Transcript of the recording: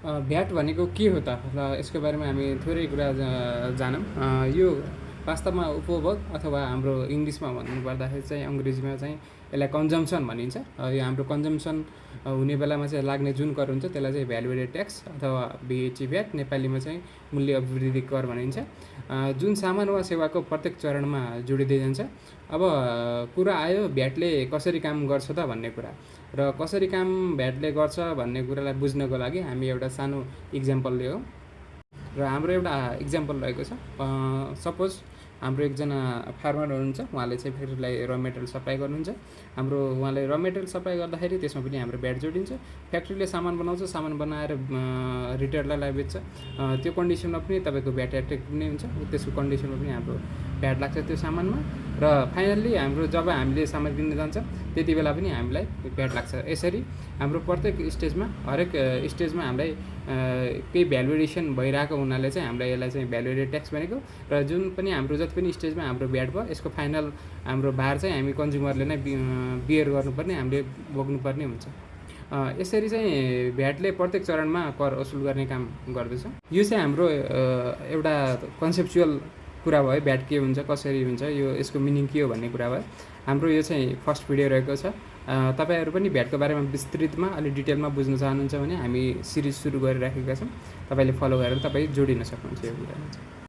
VAT भनेको के हो त र यसको बारेमा हामी थोरै कुरा जानौँ। यो वास्तवमा उपभोग अथवा हाम्रो इङ्ग्लिसमा भन्नुपर्दाखेरि चाहिँ अङ्ग्रेजीमा चाहिँ यसलाई कन्जम्सन भनिन्छ। यो हाम्रो कन्जम्सन हुने बेलामा चाहिँ लाग्ने जुन कर हुन्छ त्यसलाई चाहिँ भ्यालु एडेड ट्याक्स अथवा भिएटी भ्याट नेपालीमा चाहिँ मूल्य अभिवृद्धि कर भनिन्छ। जुन सामान वा सेवाको प्रत्येक चरणमा जोडिँदै जान्छ। अब कुरा आयो भ्याटले कसरी काम गर्छ त भन्ने कुरा, र कसरी काम भ्याटले गर्छ भन्ने कुरालाई बुझ्नको लागि हामी एउटा सानो इक्जाम्पल लियौँ। र हाम्रो एउटा इक्जाम्पल रहेको छ। सपोज हाम्रो एकजना फार्मर हुनुहुन्छ, उहाँले चाहिँ फ्याक्ट्रीलाई र मेटेरियल सप्लाई गर्नुहुन्छ। उहाँले र मेटेरियल सप्लाई गर्दाखेरि त्यसमा पनि हाम्रो भ्याट जोडिन्छ। फ्याक्ट्रीले सामान बनाउँछ, सामान बनाएर रिटेलरलाई बेच्छ, त्यो कन्डिसनमा पनि तपाईँको भ्याट एट्रेक्ट पनि हुन्छ। त्यसको कन्डिसनमा पनि हाम्रो भ्याट लाग्छ त्यो सामानमा। र फाइनल्ली जब हामीले सामान किन्न जान्छ त्यति बेला पनि हामीलाई भ्याट लाग्छ। यसरी हाम्रो प्रत्येक स्टेजमा, हरेक स्टेजमा हामीलाई केही भ्यालुएसन भइरहेको हुनाले चाहिँ हामीलाई यसलाई चाहिँ भ्यालु एडेड ट्याक्स भनेको। र जुन पनि हाम्रो जति पनि स्टेजमा हाम्रो भ्याट भयो, यसको फाइनल हाम्रो भार चाहिँ हामी कन्ज्युमरले नै बियर गर्नुपर्ने, हामीले भोग्नुपर्ने हुन्छ। यसरी चाहिँ भ्याटले प्रत्येक चरणमा कर वसुल गर्ने काम गर्दछ। यो चाहिँ हाम्रो एउटा कन्सेप्चुअल कुरा भयो, भ्याट के हुन्छ, कसरी हुन्छ, यसको मिनिङ के हो भन्ने कुरा भयो। हाम्रो यो चाहिँ फर्स्ट भिडियो रहेको छ। तपाईँहरू पनि भ्याटको बारेमा विस्तृतमा अलि डिटेलमा बुझ्न चाहनुहुन्छ भने हामी सिरिज सुरु गरिराखेका छौँ। तपाईँले फलो गरेर तपाईँ जोडिन सक्नुहुन्छ यो कुरामा।